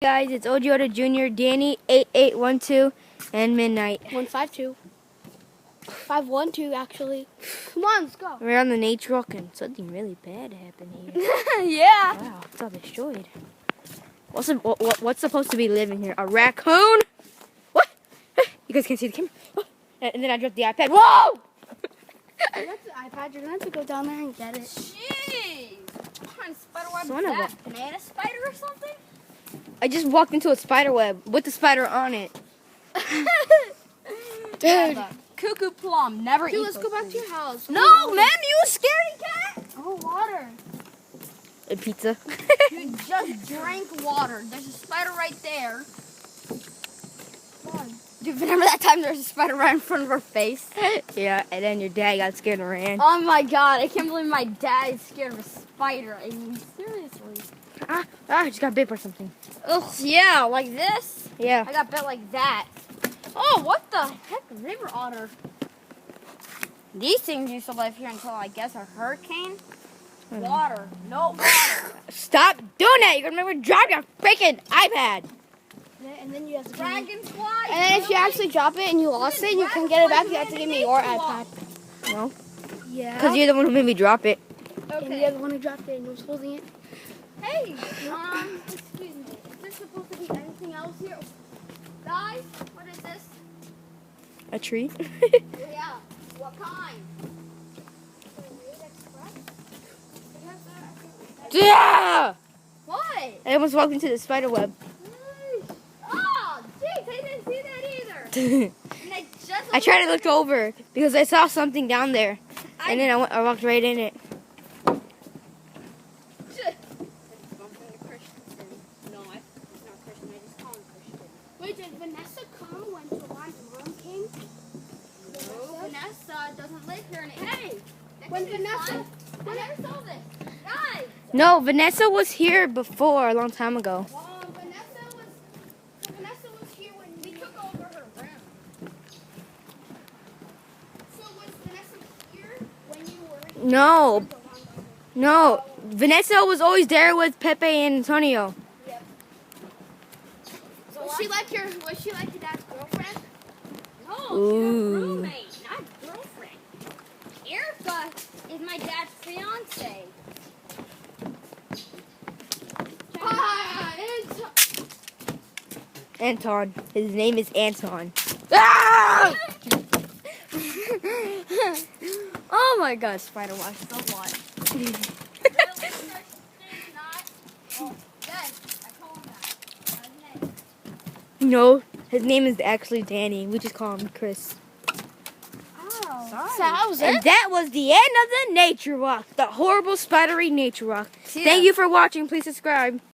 Guys, it's ogyodajr Jr., Danny 8812, and Midnight. 152. 512 actually. Come on, let's go. We're on the nature walk and something really bad happened here. Yeah. Wow, it's all destroyed. What's supposed to be living here? A raccoon? What? You guys can't see the camera. And then I dropped the iPad. Whoa! That's the iPad. You're gonna have to go down there and get it. Jeez! What kind of spider web Son is of that? Banana spider or something? I just walked into a spider web with the spider on it. Dude. Cuckoo plum. Never eat Dude, let's those go back things. to your house. No, man, you a scaredy cat? Oh, water. A pizza. You just drank water. There's a spider right there. Come on. Dude, remember that time there was a spider right in front of our face? Yeah, and then your dad got scared and ran. Oh my god, I can't believe my dad is scared of a spider. I mean, seriously. I just got bit by something. Ugh, yeah, like this? Yeah. I got bit like that. Oh, what the heck? River otter. These things used to live here until, I guess, a hurricane. Water. No water. Stop doing that! You're gonna remember to drop your freaking iPad. And then you have to Dragonfly. And then if you actually drop it and you lost it and you can get it back, you have to give me your iPad. No, Yeah. because you're the one who made me drop it. And you're the one who dropped it and you was holding it. Hey, excuse me. Is there supposed to be anything else here? Guys, what is this? A tree? Yeah. What kind? Yeah! What? I almost walked into the spider web. Oh, jeez, I didn't see that either. And I just I tried to look over because I saw something down there, and then I walked right in it. Wait, did Vanessa come when Juwan's mom came? Vanessa doesn't live here. Hey, When Vanessa... I never saw this. Guys. No, Vanessa was here before, a long time ago. Vanessa was here when We took over her room. So was Vanessa here when you were No, Vanessa was always there with Pepe and Antonio. Was she like your dad's girlfriend? No, she's Ooh. a roommate, not girlfriend. Erica is my dad's fiance. Anton. His name is Anton. Ah! Oh my god, spider watch so what? No, his name is actually Danny. We just call him Chris. Oh. So that was And it? that was the end of the nature walk. The horrible spidery nature walk. Thank you for watching. Please subscribe.